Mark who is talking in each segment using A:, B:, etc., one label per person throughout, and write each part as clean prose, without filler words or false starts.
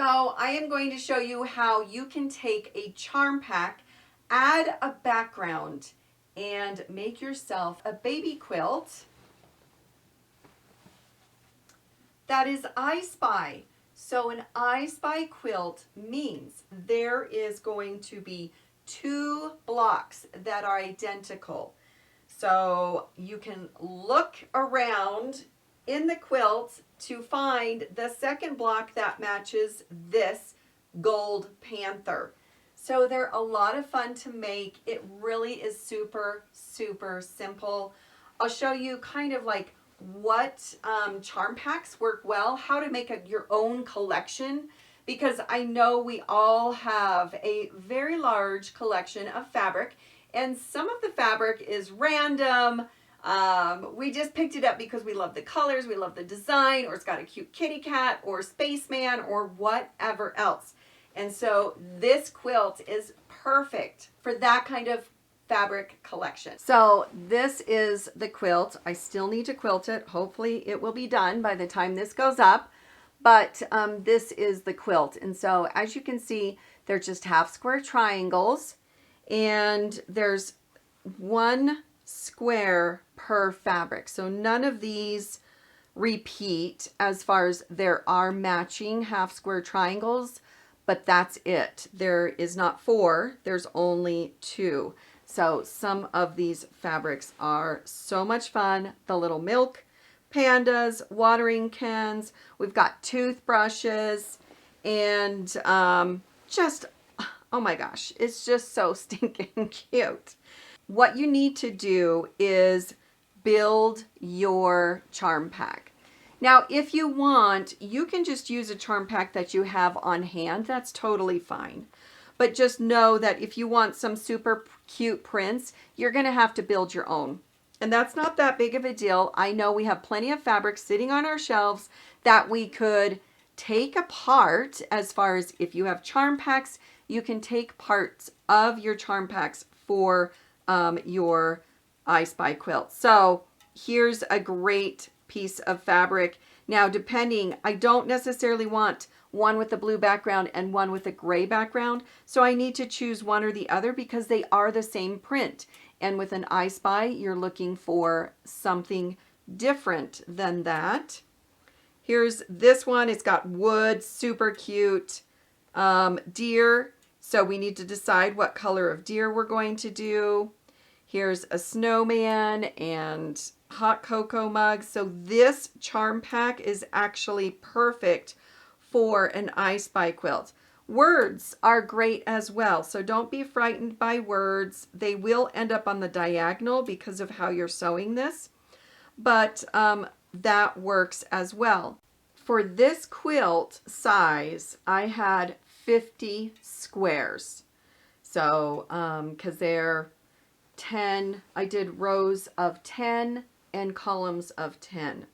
A: So I am going to show you how you can take a charm pack, add a background, and make yourself a baby quilt that is I Spy. So an I Spy quilt means there is going to be 2 blocks that are identical. So you can look around in the quilt to find the second block that matches this gold panther. So they're a lot of fun to make. It really is super, super simple. I'll show you kind of like what charm packs work well, how to make your own collection, because I know we all have a very large collection of fabric, and some of the fabric is random. We just picked it up because we love the colors, we love the design, or it's got a cute kitty cat or spaceman or whatever else. And so this quilt is perfect for that kind of fabric collection. So this is the quilt. I still need to quilt it. Hopefully it will be done by the time this goes up. But this is the quilt. And so as you can see, they're just half square triangles. And there's 1 square per fabric. So none of these repeat as far as there are matching half square triangles, but that's it. There is not 4, there's only 2. So some of these fabrics are so much fun. The little milk pandas, watering cans, we've got toothbrushes, and just, oh my gosh, it's just so stinking cute. What you need to do is build your charm pack. Now, if you want, you can just use a charm pack that you have on hand. That's totally fine. But just know that if you want some super cute prints, you're going to have to build your own. And that's not that big of a deal. I know we have plenty of fabric sitting on our shelves that we could take apart. As far as if you have charm packs, you can take parts of your charm packs for your I Spy quilt. So here's a great piece of fabric. Now, depending, I don't necessarily want one with a blue background and one with a gray background. So I need to choose one or the other because they are the same print. And with an I Spy, you're looking for something different than that. Here's this one. It's got wood, super cute. Deer. So we need to decide what color of deer we're going to do. Here's a snowman and hot cocoa mug. So this charm pack is actually perfect for an I Spy quilt. Words are great as well. So don't be frightened by words. They will end up on the diagonal because of how you're sewing this. But that works as well. For this quilt size, I had 50 squares. So, because they're 10, I did rows of 10 and columns of 10.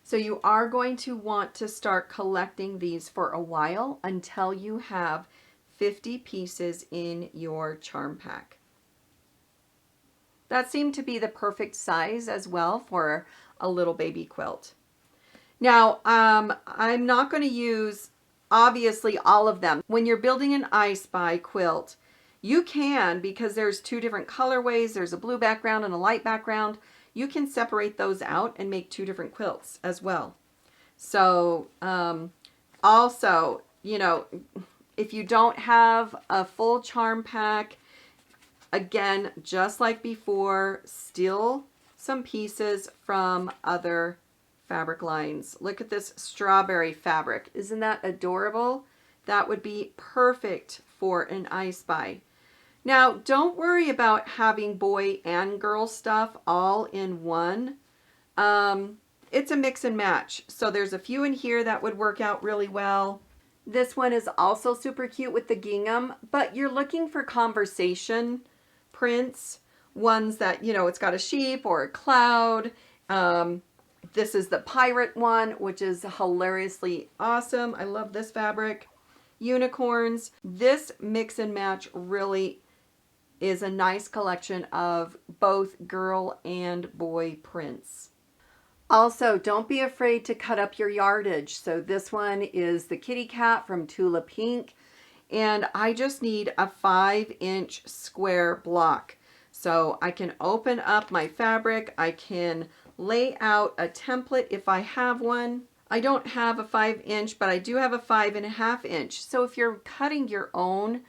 A: So you are going to want to start collecting these for a while until you have 50 pieces in your charm pack. That seemed to be the perfect size as well for a little baby quilt. Now, I'm not going to use obviously all of them. When you're building an I Spy quilt, you can, because there's 2 different colorways, there's a blue background and a light background, you can separate those out and make 2 different quilts as well. So also, you know, if you don't have a full charm pack, again, just like before, steal some pieces from other fabric lines. Look at this strawberry fabric. Isn't that adorable? That would be perfect for an I Spy. Now, don't worry about having boy and girl stuff all in one. It's a mix and match. So there's a few in here that would work out really well. This one is also super cute with the gingham, but you're looking for conversation prints, ones that, you know, it's got a sheep or a cloud. This is the pirate one, which is hilariously awesome. I love this fabric. Unicorns. This mix and match really is a nice collection of both girl and boy prints. Also, don't be afraid to cut up your yardage. So this one is the kitty cat from Tula Pink. And I just need a 5-inch square block. So I can open up my fabric. I can lay out a template if I have one. I don't have a 5-inch, but I do have a 5.5-inch. So if you're cutting your own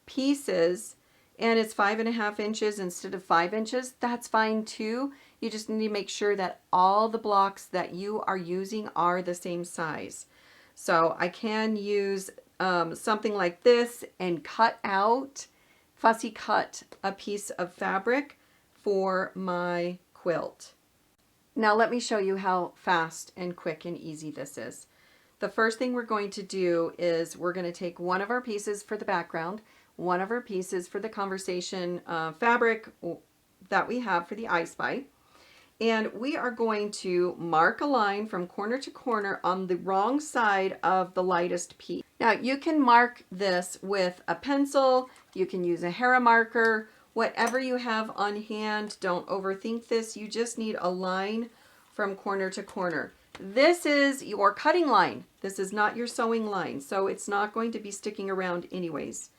A: pieces and it's 5.5 inches instead of 5 inches, that's fine too. You just need to make sure that all the blocks that you are using are the same size. So I can use something like this and fussy cut a piece of fabric for my quilt. Now let me show you how fast and quick and easy this is. The first thing we're going to do is we're going to take one of our pieces for the background, one of our pieces for the conversation fabric that we have for the I Spy. And we are going to mark a line from corner to corner on the wrong side of the lightest piece. Now you can mark this with a pencil, you can use a Hera marker, whatever you have on hand. Don't overthink this. You just need a line from corner to corner. This is your cutting line. This is not your sewing line, so it's not going to be sticking around anyways.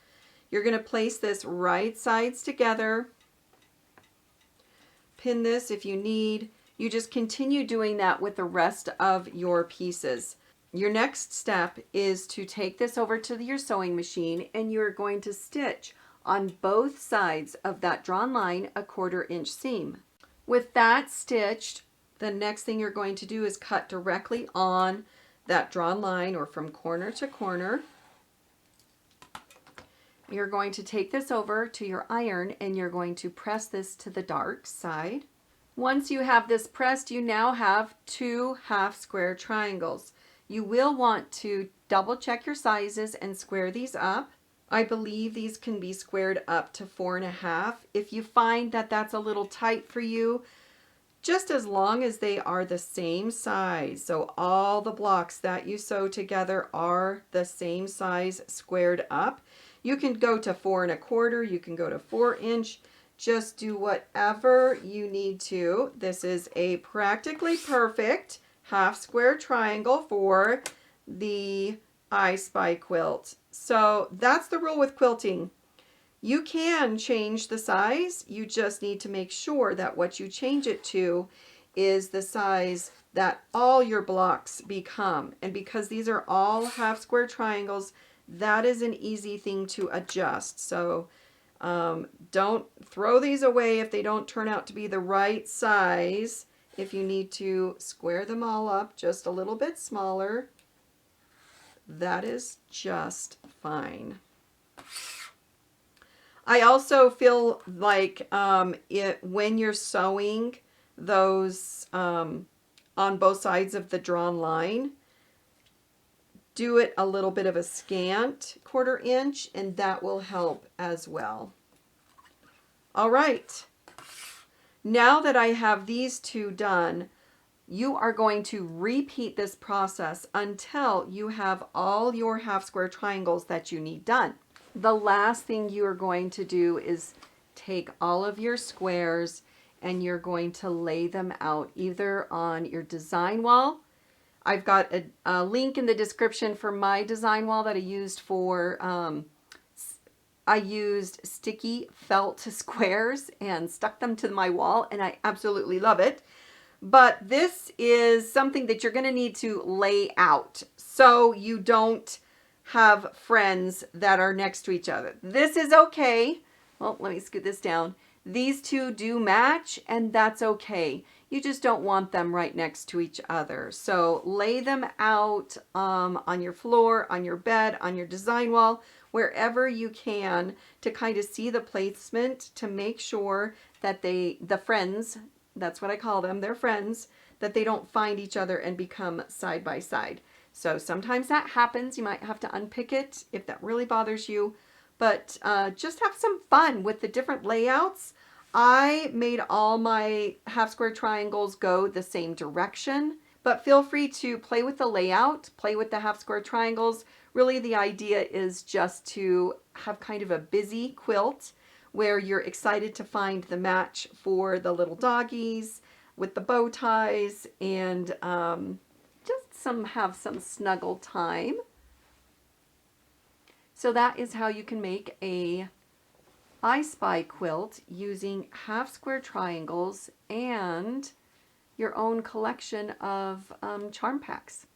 A: You're going to place this right sides together. Pin this if you need. You just continue doing that with the rest of your pieces. Your next step is to take this over to your sewing machine and you're going to stitch on both sides of that drawn line a 1/4 inch seam. With that stitched, the next thing you're going to do is cut directly on that drawn line or from corner to corner. You're going to take this over to your iron and you're going to press this to the dark side. Once you have this pressed, you now have 2 half square triangles. You will want to double check your sizes and square these up. I believe these can be squared up to 4.5. If you find that that's a little tight for you, just as long as they are the same size, so all the blocks that you sew together are the same size squared up. You can go to 4.25, you can go to 4-inch, just do whatever you need to. This is a practically perfect half square triangle for the I Spy quilt. So that's the rule with quilting. You can change the size, you just need to make sure that what you change it to is the size that all your blocks become. And because these are all half square triangles, that is an easy thing to adjust. So don't throw these away if they don't turn out to be the right size. If you need to square them all up just a little bit smaller, that is just fine. I also feel like when you're sewing those on both sides of the drawn line, do it a little bit of a scant 1/4 inch, and that will help as well. All right, now that I have these 2 done, you are going to repeat this process until you have all your half square triangles that you need done. The last thing you are going to do is take all of your squares and you're going to lay them out either on your design wall. I've got a link in the description for my design wall that I used for, I used sticky felt squares and stuck them to my wall, and I absolutely love it. But this is something that you're going to need to lay out so you don't have friends that are next to each other. This is okay. Well, let me scoot this down. These 2 do match, and that's okay. You just don't want them right next to each other. So lay them out on your floor, on your bed, on your design wall, wherever you can, to kind of see the placement, to make sure that the friends, that's what I call them, they're friends, that they don't find each other and become side by side. So sometimes that happens. You might have to unpick it if that really bothers you. But just have some fun with the different layouts. I made all my half square triangles go the same direction. But feel free to play with the layout, play with the half square triangles. Really the idea is just to have kind of a busy quilt where you're excited to find the match for the little doggies, with the bow ties and just have some snuggle time. So that is how you can make a I Spy quilt using half square triangles and your own collection of charm packs.